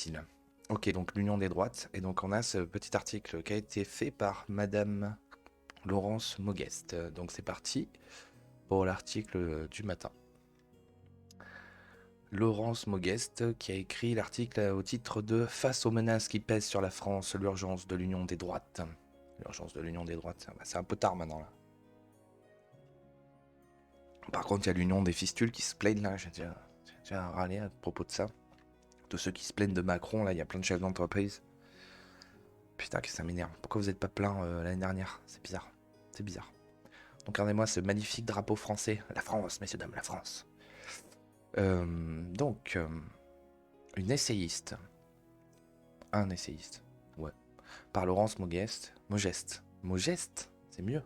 facile. Ok, donc l'union des droites. Et donc on a ce petit article qui a été fait par Madame Laurence Mogest. Donc c'est parti pour l'article du matin. Laurence Mogest qui a écrit l'article au titre de Face aux menaces qui pèsent sur la France, l'urgence de l'union des droites. L'urgence de l'union des droites, c'est un peu tard maintenant là. Par contre, il y a l'union des fistules qui se plaignent là. J'ai déjà râlé à propos de ça. De ceux qui se plaignent de Macron, là, il y a plein de chefs d'entreprise. Putain, que ça m'énerve. Pourquoi vous n'êtes pas plein l'année dernière? C'est bizarre. C'est bizarre. Donc, regardez-moi ce magnifique drapeau français. La France, messieurs, dames, la France. Donc, une essayiste. Un essayiste. Ouais. Par Laurence Mogest. Mogest, c'est mieux.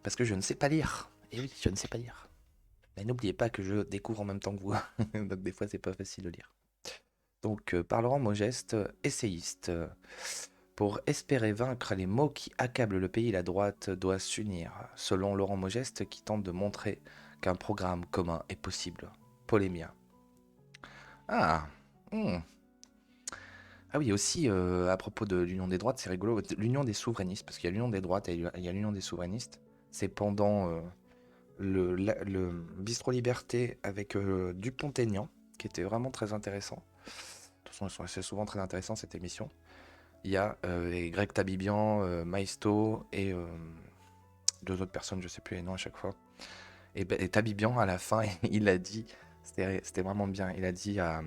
Parce que je ne sais pas lire. Et oui, je ne sais pas lire. Mais n'oubliez pas que je découvre en même temps que vous. Donc, des fois, c'est pas facile de lire. Donc, par Laurent Mogest, essayiste. Pour espérer vaincre les maux qui accablent le pays, la droite doit s'unir, selon Laurent Mogest qui tente de montrer qu'un programme commun est possible. Polémia. Ah, hmm. Ah oui, aussi, à propos de l'union des droites, c'est rigolo, l'union des souverainistes, parce qu'il y a l'union des droites et il y a l'union des souverainistes. C'est pendant le Bistro Liberté avec Dupont-Aignan, qui était vraiment très intéressant. De toute façon, c'est souvent très intéressant cette émission. Il y a Greg Tabibian, Maisto et deux autres personnes, je sais plus les noms à chaque fois. Et Tabibian, à la fin, il a dit, c'était vraiment bien, il a dit à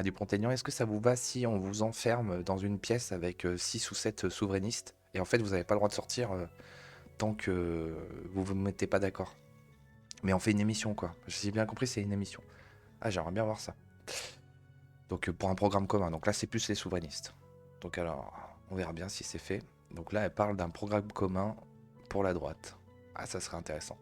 Dupont-Aignan, est-ce que ça vous va si on vous enferme dans une pièce avec 6 ou 7 souverainistes et en fait vous n'avez pas le droit de sortir tant que vous vous mettez pas d'accord. Mais on fait une émission quoi, j'ai bien compris c'est une émission. Ah j'aimerais bien voir ça. Donc pour un programme commun, donc là c'est plus les souverainistes. Donc alors, on verra bien si c'est fait. Donc là elle parle d'un programme commun pour la droite. Ah ça serait intéressant.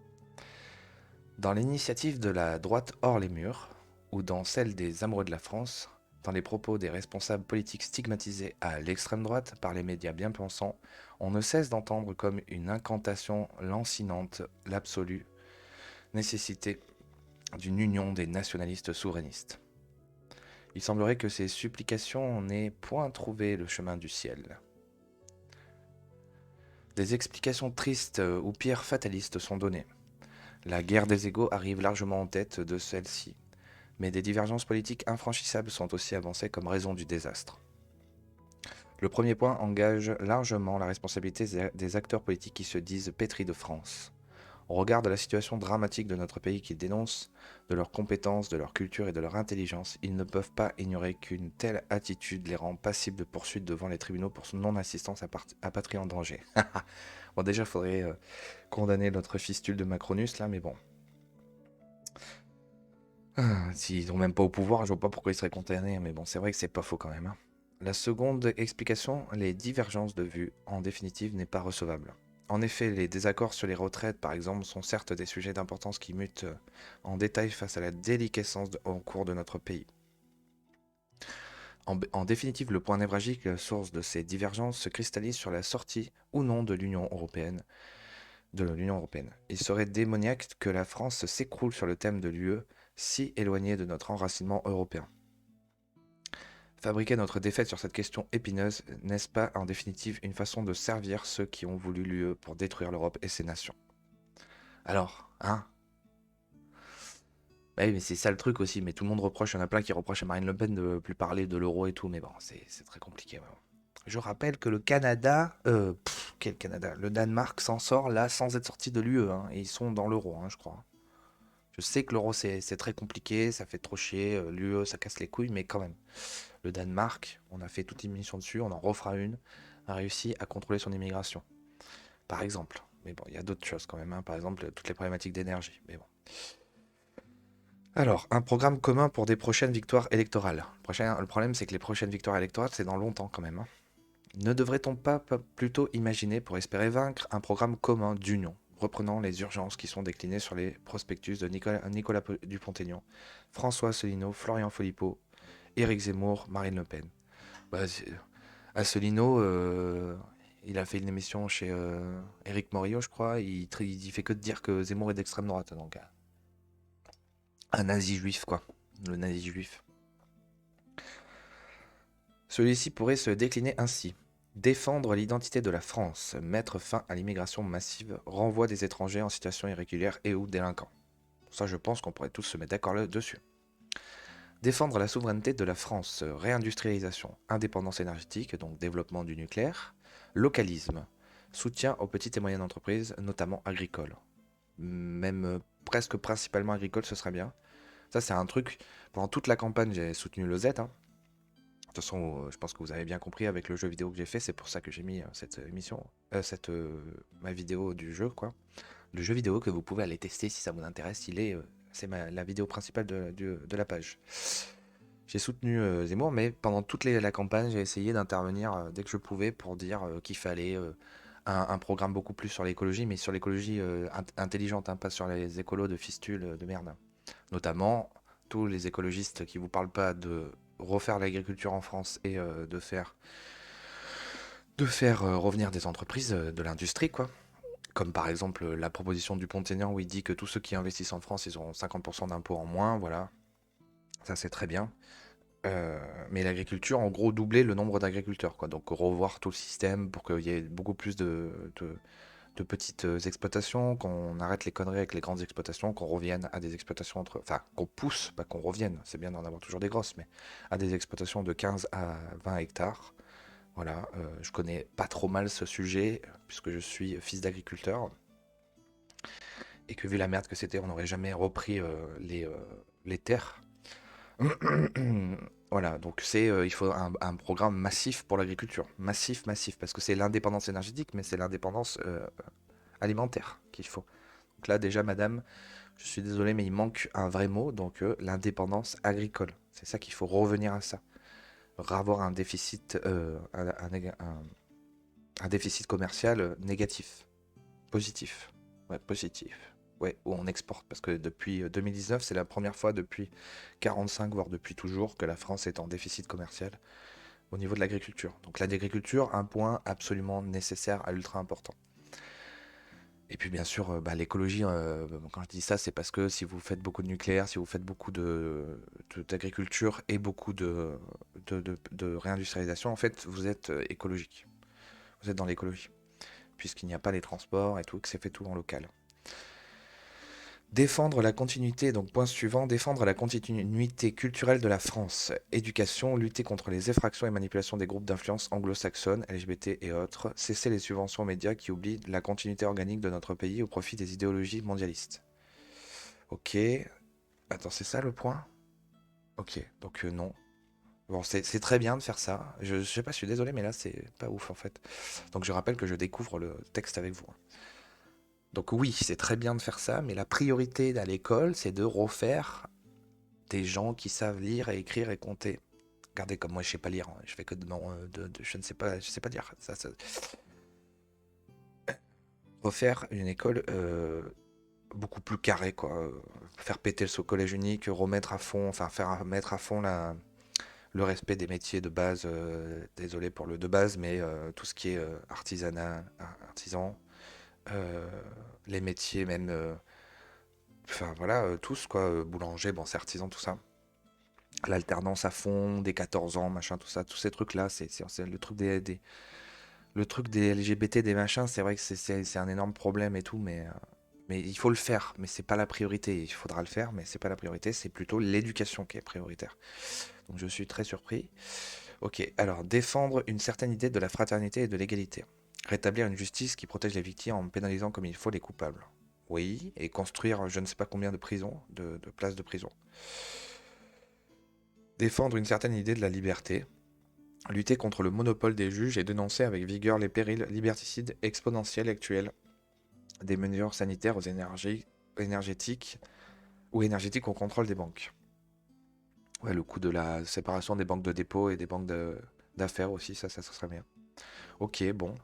Dans l'initiative de la droite hors les murs, ou dans celle des amoureux de la France, dans les propos des responsables politiques stigmatisés à l'extrême droite par les médias bien pensants, on ne cesse d'entendre comme une incantation lancinante l'absolue nécessité d'une union des nationalistes souverainistes. Il semblerait que ces supplications n'aient point trouvé le chemin du ciel. Des explications tristes ou pire fatalistes sont données. La guerre des égaux arrive largement en tête de celle-ci, mais des divergences politiques infranchissables sont aussi avancées comme raison du désastre. Le premier point engage largement la responsabilité des acteurs politiques qui se disent pétris de France. On regarde la situation dramatique de notre pays qu'ils dénoncent, de leurs compétences, de leur culture et de leur intelligence, ils ne peuvent pas ignorer qu'une telle attitude les rend passibles de poursuites devant les tribunaux pour non-assistance à patrie en danger. Bon déjà, il faudrait condamner notre fistule de Macronus là, mais bon. S'ils n'ont même pas au pouvoir, je vois pas pourquoi ils seraient condamnés, mais bon, c'est vrai que c'est pas faux quand même. Hein. La seconde explication, les divergences de vues, en définitive, n'est pas recevable. En effet, les désaccords sur les retraites, par exemple, sont certes des sujets d'importance qui mutent en détail face à la déliquescence en cours de notre pays. En définitive, le point névralgique, source de ces divergences, se cristallise sur la sortie ou non de l'Union européenne. Il serait démoniaque que la France s'écroule sur le thème de l'UE, si éloigné de notre enracinement européen. Fabriquer notre défaite sur cette question épineuse, n'est-ce pas en définitive une façon de servir ceux qui ont voulu l'UE pour détruire l'Europe et ses nations? Alors, hein? Bah oui, mais c'est ça le truc aussi, mais tout le monde reproche, il y en a plein qui reprochent à Marine Le Pen de ne plus parler de l'euro et tout, mais bon, c'est très compliqué. Ouais. Je rappelle que le Canada, quel Canada? Le Danemark s'en sort là sans être sorti de l'UE, hein, et ils sont dans l'euro, hein, je crois. Je sais que l'euro c'est très compliqué, ça fait trop chier, l'UE ça casse les couilles, mais quand même. Le Danemark, on a fait toute une mission dessus, on en refera une, a réussi à contrôler son immigration. Par exemple. Mais bon, il y a d'autres choses quand même, hein, par exemple toutes les problématiques d'énergie. Mais bon. Alors, un programme commun pour des prochaines victoires électorales. Le problème, c'est que les prochaines victoires électorales, c'est dans longtemps quand même. Hein. Ne devrait-on pas plutôt imaginer, pour espérer vaincre, un programme commun d'union, reprenant les urgences qui sont déclinées sur les prospectus de Nicolas Dupont-Aignan, François Asselineau, Florian Philippot, Éric Zemmour, Marine Le Pen. Bah, Asselineau, il a fait une émission chez Éric Morillo, je crois. Il fait que de dire que Zemmour est d'extrême droite, donc un nazi juif, quoi. Le nazi juif. Celui-ci pourrait se décliner ainsi. Défendre l'identité de la France, mettre fin à l'immigration massive, renvoi des étrangers en situation irrégulière et ou délinquants. Ça, je pense qu'on pourrait tous se mettre d'accord là-dessus. Défendre la souveraineté de la France, réindustrialisation, indépendance énergétique, donc développement du nucléaire, localisme, soutien aux petites et moyennes entreprises, notamment agricoles. Même presque principalement agricoles, ce serait bien. Ça, c'est un truc, pendant toute la campagne, j'ai soutenu le Z. Hein. De toute façon, je pense que vous avez bien compris avec le jeu vidéo que j'ai fait, c'est pour ça que j'ai mis cette émission, ma vidéo du jeu, quoi. Le jeu vidéo que vous pouvez aller tester si ça vous intéresse, c'est la vidéo principale de la page. J'ai soutenu Zemmour, mais pendant toute la campagne, j'ai essayé d'intervenir dès que je pouvais pour dire qu'il fallait un programme beaucoup plus sur l'écologie, mais sur l'écologie intelligente, hein, pas sur les écolos de fistules de merde. Notamment, tous les écologistes qui vous parlent pas de refaire l'agriculture en France et de faire revenir des entreprises de l'industrie, quoi. Comme par exemple la proposition du Pont-Aignan où il dit que tous ceux qui investissent en France, ils auront 50% d'impôts en moins, voilà. Ça, c'est très bien. Mais l'agriculture, en gros, doubler le nombre d'agriculteurs, quoi. Donc revoir tout le système pour qu'il y ait beaucoup plus de petites exploitations, qu'on arrête les conneries avec les grandes exploitations, qu'on revienne à des exploitations enfin, qu'on pousse, pas qu'on revienne, c'est bien d'en avoir toujours des grosses, mais à des exploitations de 15 à 20 hectares. Voilà, je connais pas trop mal ce sujet, puisque je suis fils d'agriculteur, et que vu la merde que c'était, on n'aurait jamais repris les terres. Voilà, donc il faut un programme massif pour l'agriculture. Massif, massif, parce que c'est l'indépendance énergétique, mais c'est l'indépendance alimentaire qu'il faut. Donc là, déjà, madame, je suis désolé, mais il manque un vrai mot, donc l'indépendance agricole. C'est ça qu'il faut revenir à ça. Avoir un déficit, un déficit commercial négatif. Positif. Ouais, positif. Ouais, où on exporte. Parce que depuis 2019, c'est la première fois depuis 45, voire depuis toujours, que la France est en déficit commercial au niveau de l'agriculture. Donc l'agriculture, un point absolument nécessaire à ultra important. Et puis bien sûr, l'écologie, quand je dis ça, c'est parce que si vous faites beaucoup de nucléaire, si vous faites beaucoup d'agriculture et beaucoup de réindustrialisation, en fait, vous êtes écologique. Vous êtes dans l'écologie. Puisqu'il n'y a pas les transports et tout, que c'est fait tout en local. Défendre la continuité, donc point suivant, défendre la continuité culturelle de la France. Éducation, lutter contre les effractions et manipulations des groupes d'influence anglo-saxonnes, LGBT et autres. Cesser les subventions aux médias qui oublient la continuité organique de notre pays au profit des idéologies mondialistes. Ok. Attends, c'est ça le point? Ok, donc non. Bon, c'est très bien de faire ça. Je sais pas, je suis désolé, mais là, c'est pas ouf en fait. Donc je rappelle que je découvre le texte avec vous. Donc oui, c'est très bien de faire ça, mais la priorité à l'école, c'est de refaire des gens qui savent lire et écrire et compter. Regardez comme moi je sais pas lire, hein. Je fais que de non, je sais pas dire. Refaire une école beaucoup plus carrée, quoi. Faire péter le collège unique, remettre à fond, enfin faire mettre à fond le respect des métiers de base. Désolé pour le de base, mais tout ce qui est artisanat, artisan, euh, les métiers même. Enfin voilà, tous quoi, boulanger, bon c'est artisan, tout ça. L'alternance à fond, des 14 ans, machin, tout ça, tous ces trucs-là, c'est le truc le truc des LGBT, des machins, c'est vrai que c'est un énorme problème et tout, mais il faut le faire, mais c'est pas la priorité. Il faudra le faire, mais c'est pas la priorité, c'est plutôt l'éducation qui est prioritaire. Donc je suis très surpris. Ok, alors défendre une certaine idée de la fraternité et de l'égalité. Rétablir une justice qui protège les victimes en pénalisant comme il faut les coupables. Oui, et construire je ne sais pas combien de prisons, de places de prison. Défendre une certaine idée de la liberté, lutter contre le monopole des juges et dénoncer avec vigueur les périls liberticides exponentiels actuels des mesures sanitaires aux énergies énergétiques ou énergétiques au contrôle des banques. Ouais, le coup de la séparation des banques de dépôt et des banques d'affaires aussi, ça serait bien. Ok, bon.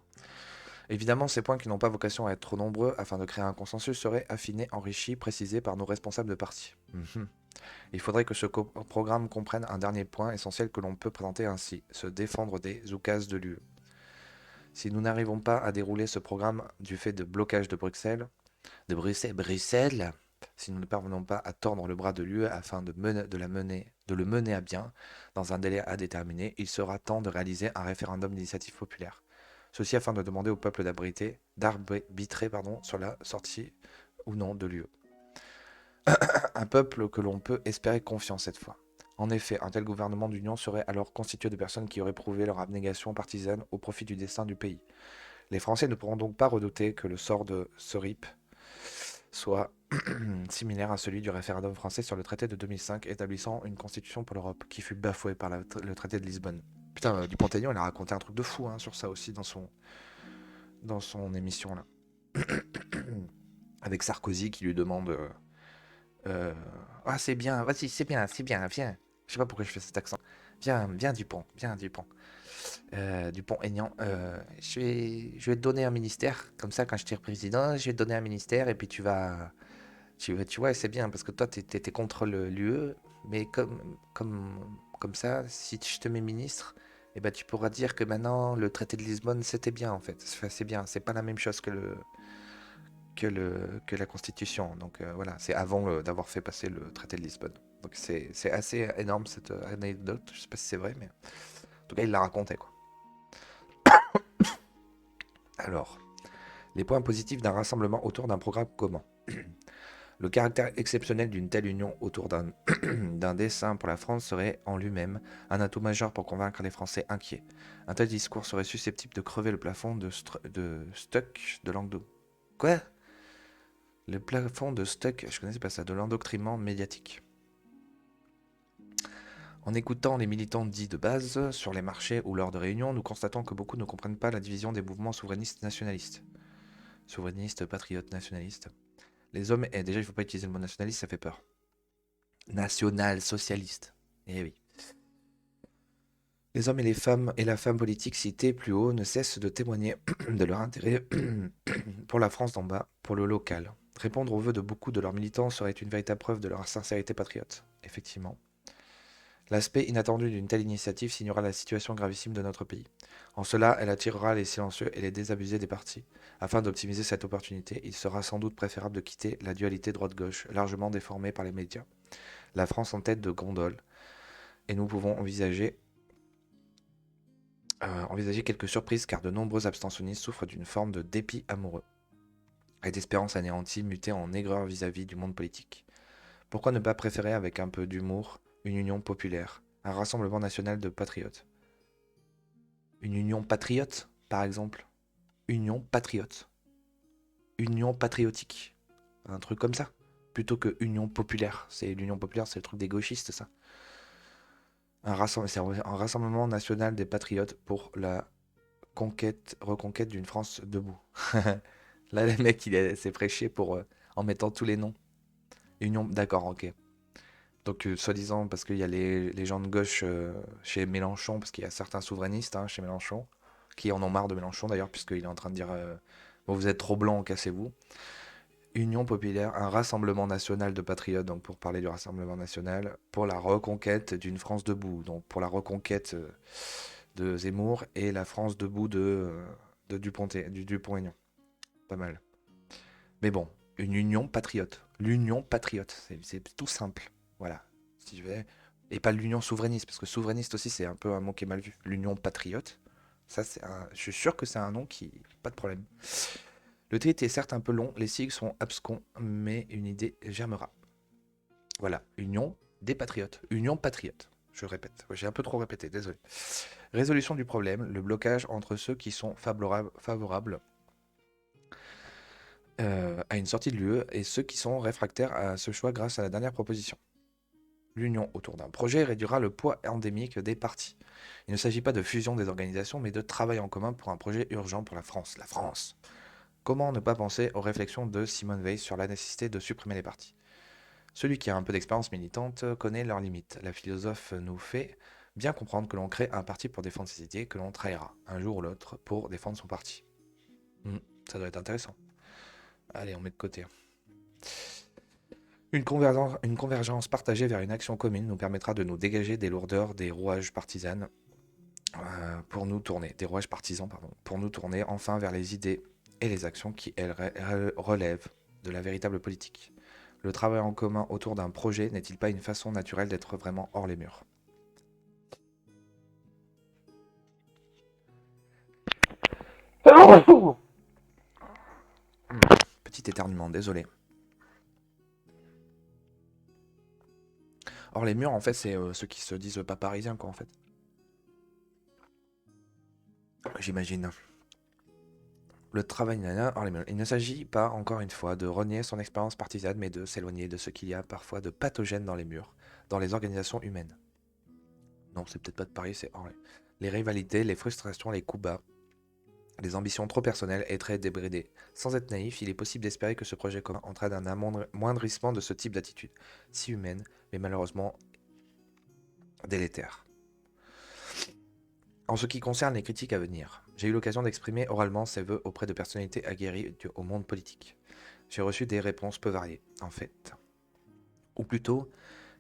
Évidemment, ces points qui n'ont pas vocation à être trop nombreux afin de créer un consensus seraient affinés, enrichis, précisés par nos responsables de parti. Mhm. Il faudrait que ce programme comprenne un dernier point essentiel que l'on peut présenter ainsi, se défendre des oukases de l'UE. Si nous n'arrivons pas à dérouler ce programme du fait de blocage de Bruxelles, si nous ne parvenons pas à tordre le bras de l'UE afin de la mener de le mener à bien dans un délai à déterminer, il sera temps de réaliser un référendum d'initiative populaire. Ceci afin de demander au peuple d'arbitrer sur la sortie ou non de l'UE. Un peuple que l'on peut espérer confiant cette fois. En effet, un tel gouvernement d'union serait alors constitué de personnes qui auraient prouvé leur abnégation partisane au profit du destin du pays. Les Français ne pourront donc pas redouter que le sort de ce RIP soit similaire à celui du référendum français sur le traité de 2005 établissant une constitution pour l'Europe, qui fut bafouée par le traité de Lisbonne. Putain, Dupont-Aignan, il a raconté un truc de fou sur ça aussi dans son émission là. Avec Sarkozy qui lui demande ah, c'est bien, vas-y, c'est bien, viens. Je sais pas pourquoi je fais cet accent. Viens, Dupont, Dupont-Aignan, je vais te donner un ministère, comme ça, quand je tire président, je vais te donner un ministère, et puis tu vois, c'est bien, parce que toi, t'es contre l'UE, mais comme ça, si je te mets ministre, eh ben, tu pourras dire que maintenant, le traité de Lisbonne, c'était bien, en fait. Enfin, c'est bien, c'est pas la même chose que la Constitution. Donc voilà, c'est avant d'avoir fait passer le traité de Lisbonne. Donc c'est assez énorme cette anecdote. Je sais pas si c'est vrai, mais en tout cas, il l'a raconté, quoi. Alors, les points positifs d'un rassemblement autour d'un programme commun. Le caractère exceptionnel d'une telle union autour d'un dessein pour la France serait en lui-même un atout majeur pour convaincre les Français inquiets. Un tel discours serait susceptible de crever le plafond de stock de langue de... Quoi? Le plafond de stock, je connaissais pas ça, de l'endoctrinement médiatique. En écoutant les militants dits de base sur les marchés ou lors de réunions, nous constatons que beaucoup ne comprennent pas la division des mouvements souverainistes nationalistes. Souverainistes, patriotes, nationalistes. Les hommes, et déjà il ne faut pas utiliser le mot nationaliste, ça fait peur. National, socialiste. Eh oui. Les hommes et les femmes et la femme politique citée plus haut ne cessent de témoigner de leur intérêt pour la France d'en bas, pour le local. Répondre aux vœux de beaucoup de leurs militants serait une véritable preuve de leur sincérité patriote. Effectivement. L'aspect inattendu d'une telle initiative signera la situation gravissime de notre pays. En cela, elle attirera les silencieux et les désabusés des partis. Afin d'optimiser cette opportunité, il sera sans doute préférable de quitter la dualité droite-gauche, largement déformée par les médias. La France en tête de gondole, et nous pouvons envisager quelques surprises car de nombreux abstentionnistes souffrent d'une forme de dépit amoureux et d'espérance anéantie mutée en aigreur vis-à-vis du monde politique. Pourquoi ne pas préférer avec un peu d'humour une union populaire, un rassemblement national de patriotes? Une union patriote, par exemple. Union patriote. Union patriotique. Un truc comme ça. Plutôt que union populaire. L'union populaire, c'est le truc des gauchistes, ça. C'est un rassemblement national des patriotes pour la reconquête d'une France debout. Là, le mec, s'est prêché en mettant tous les noms. Union, d'accord, ok. Donc, soi-disant, parce qu'il y a les gens de gauche chez Mélenchon, parce qu'il y a certains souverainistes chez Mélenchon, qui en ont marre de Mélenchon d'ailleurs, puisqu'il est en train de dire bon, vous êtes trop blanc, cassez-vous. Union populaire, un rassemblement national de patriotes, donc pour parler du rassemblement national, pour la reconquête d'une France debout, donc pour la reconquête de Zemmour et la France debout du Dupont-Aignan. Pas mal. Mais bon, une union patriote. L'union patriote, c'est tout simple. Voilà. Si je vais... Et pas l'union souverainiste, parce que souverainiste aussi, c'est un peu un mot qui est mal vu. L'union patriote, ça, je suis sûr que c'est un nom qui... Pas de problème. Le traité est certes un peu long, les sigles sont abscons, mais une idée germera. Voilà, union des patriotes. Union patriote. Je répète, j'ai un peu trop répété, désolé. Résolution du problème, le blocage entre ceux qui sont favorables à une sortie de l'UE et ceux qui sont réfractaires à ce choix grâce à la dernière proposition. L'union autour d'un projet réduira le poids endémique des partis. Il ne s'agit pas de fusion des organisations, mais de travail en commun pour un projet urgent pour la France. La France. Comment ne pas penser aux réflexions de Simone Veil sur la nécessité de supprimer les partis? Celui qui a un peu d'expérience militante connaît leurs limites. La philosophe nous fait bien comprendre que l'on crée un parti pour défendre ses idées, que l'on trahira un jour ou l'autre pour défendre son parti. Ça doit être intéressant. Allez, on met de côté. Une convergence partagée vers une action commune nous permettra de nous dégager des lourdeurs des rouages partisans pour nous tourner enfin vers les idées et les actions qui, elles, relèvent de la véritable politique. Le travail en commun autour d'un projet n'est-il pas une façon naturelle d'être vraiment hors les murs? Petit éternuement, désolé. Hors les murs, en fait, c'est ceux qui se disent pas parisiens, quoi, en fait. J'imagine. Le travail, nana, hors les murs. Il ne s'agit pas, encore une fois, de renier son expérience partisane, mais de s'éloigner de ce qu'il y a parfois de pathogène dans les murs, dans les organisations humaines. Non, c'est peut-être pas de Paris, c'est hors les rivalités, les frustrations, les coups bas, les ambitions trop personnelles et très débridées. Sans être naïf, il est possible d'espérer que ce projet commun entraîne un amoindrissement de ce type d'attitude, si humaine, mais malheureusement délétère. En ce qui concerne les critiques à venir, j'ai eu l'occasion d'exprimer oralement ces vœux auprès de personnalités aguerries au monde politique. J'ai reçu des réponses peu variées, en fait. Ou plutôt,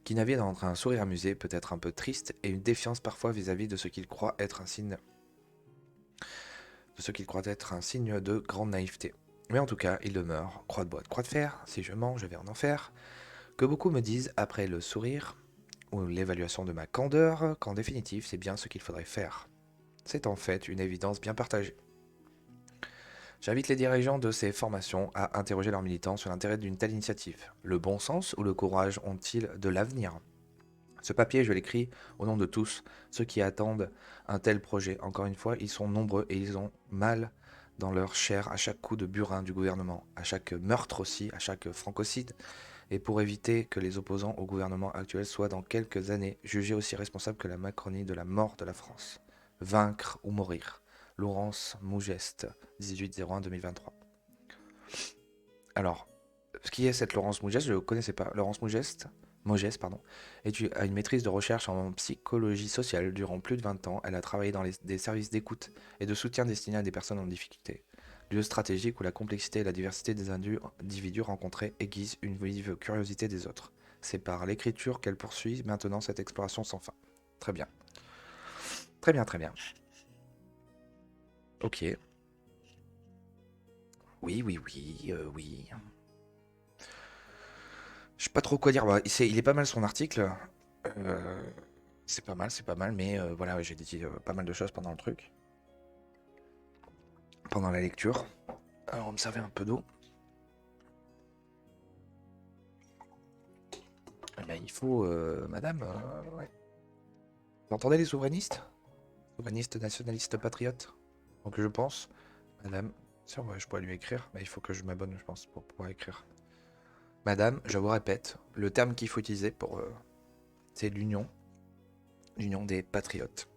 qui naviguent entre un sourire amusé, peut-être un peu triste, et une défiance parfois vis-à-vis de ce qu'ils croient être un signe de grande naïveté. Mais en tout cas, il demeure, croix de bois de croix de fer, si je mens, je vais en enfer, que beaucoup me disent, après le sourire, ou l'évaluation de ma candeur, qu'en définitive, c'est bien ce qu'il faudrait faire. C'est en fait une évidence bien partagée. J'invite les dirigeants de ces formations à interroger leurs militants sur l'intérêt d'une telle initiative. Le bon sens ou le courage ont-ils de l'avenir? Ce papier, je l'écris au nom de tous ceux qui attendent un tel projet. Encore une fois, ils sont nombreux et ils ont mal dans leur chair à chaque coup de burin du gouvernement, à chaque meurtre aussi, à chaque francocide, et pour éviter que les opposants au gouvernement actuel soient dans quelques années jugés aussi responsables que la Macronie de la mort de la France. Vaincre ou mourir. Laurence Mougeste, 18-01-2023. Alors, ce qui est cette Laurence Mougeste, je ne connaissais pas. Laurence Mogès, pardon, a une maîtrise de recherche en psychologie sociale. Durant plus de 20 ans, elle a travaillé dans des services d'écoute et de soutien destinés à des personnes en difficulté. Lieu stratégique où la complexité et la diversité des individus rencontrés aiguisent une vive curiosité des autres. C'est par l'écriture qu'elle poursuit maintenant cette exploration sans fin. Très bien. Très bien, très bien. Ok. Oui, oui, oui, oui. Je sais pas trop quoi dire. Bah, il est pas mal son article. Euh, c'est pas mal, mais voilà, j'ai dit pas mal de choses pendant le truc, pendant la lecture. Alors, on me servait un peu d'eau. Eh ben, il faut, madame, ouais. Vous entendez les souverainistes? Souverainistes, nationalistes, patriotes? Donc je pense, madame, si ouais, je pourrais lui écrire, mais il faut que je m'abonne, je pense, pour pouvoir écrire. Madame, je vous répète, le terme qu'il faut utiliser pour, c'est l'union des patriotes.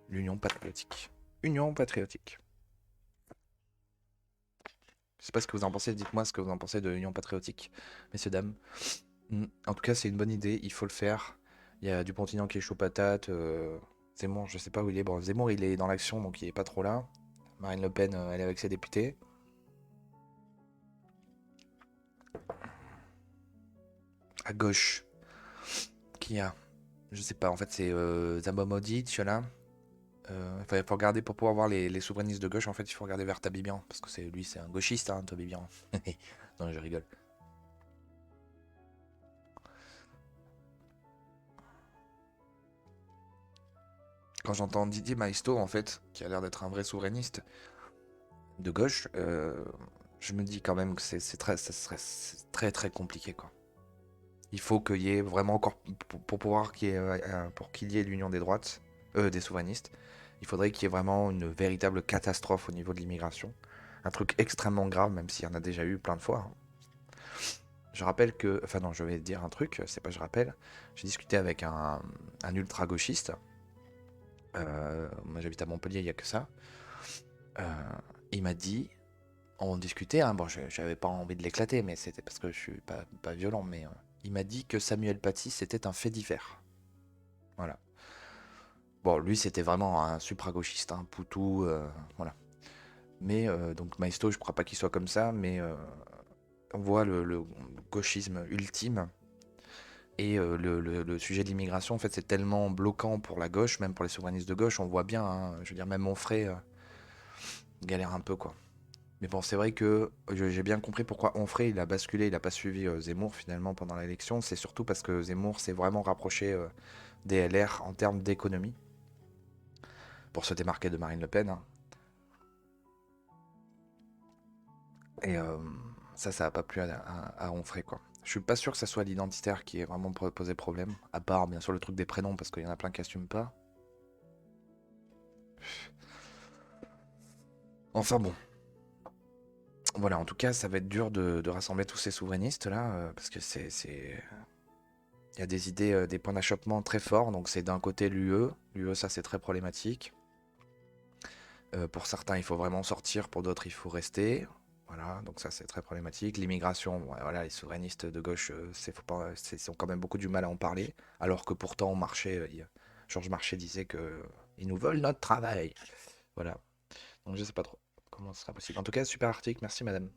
L'union patriotique. Union patriotique. Je sais pas ce que vous en pensez, dites-moi ce que vous en pensez de l'union patriotique, messieurs, dames. En tout cas, c'est une bonne idée, il faut le faire. Il y a Dupont-Aignan qui est chaud patate. Zemmour, je sais pas où il est. Bon, Zemmour, il est dans l'action, donc il est pas trop là. Marine Le Pen, elle est avec ses députés. À gauche, qui y a? Je sais pas, en fait, c'est Zamba Modic, là. Il faut regarder pour pouvoir voir les souverainistes de gauche. En fait, il faut regarder vers Tabibian, parce que lui, c'est un gauchiste, hein, Tabibian. Non, je rigole. Quand j'entends Didier Maisto, en fait, qui a l'air d'être un vrai souverainiste de gauche, je me dis quand même que c'est très très compliqué, quoi. Il faut qu'il y ait vraiment encore pour pouvoir pour qu'il y ait l'union des droites, des souverainistes. Il faudrait qu'il y ait vraiment une véritable catastrophe au niveau de l'immigration, un truc extrêmement grave, même s'il y en a déjà eu plein de fois, hein. Je rappelle que, enfin non, je vais dire un truc, c'est pas je rappelle. J'ai discuté avec un ultra gauchiste. Moi j'habite à Montpellier, il y a que ça. Euh, il m'a dit, on discutait, hein, bon, j'avais pas envie de l'éclater, mais c'était parce que je suis pas violent, mais il m'a dit que Samuel Paty c'était un fait divers. Voilà. Bon, lui c'était vraiment un supra-gauchiste, un poutou, voilà. Mais donc Maisto, je crois pas qu'il soit comme ça, mais on voit le gauchisme ultime. Et le sujet de l'immigration, en fait, c'est tellement bloquant pour la gauche, même pour les souverainistes de gauche, on voit bien, hein, je veux dire, même mon frère galère un peu, quoi. Mais bon, c'est vrai que j'ai bien compris pourquoi Onfray il a basculé, il a pas suivi Zemmour finalement pendant l'élection. C'est surtout parce que Zemmour s'est vraiment rapproché des LR en termes d'économie pour se démarquer de Marine Le Pen, hein. Et ça a pas plu à Onfray, quoi. Je suis pas sûr que ça soit l'identitaire qui ait vraiment posé problème, à part bien sûr le truc des prénoms, parce qu'il y en a plein qui assument pas. Enfin bon, voilà, en tout cas, ça va être dur de rassembler tous ces souverainistes là, parce que il y a des idées, des points d'achoppement très forts. Donc c'est d'un côté l'UE, ça c'est très problématique. Pour certains, il faut vraiment sortir, pour d'autres, il faut rester. Voilà, donc ça c'est très problématique. L'immigration, bon, voilà, les souverainistes de gauche, ils ont quand même beaucoup du mal à en parler, alors que pourtant, Georges Marchais disait que ils nous volent notre travail. Voilà, donc je sais pas trop comment ce sera possible. En tout cas, super article, merci madame.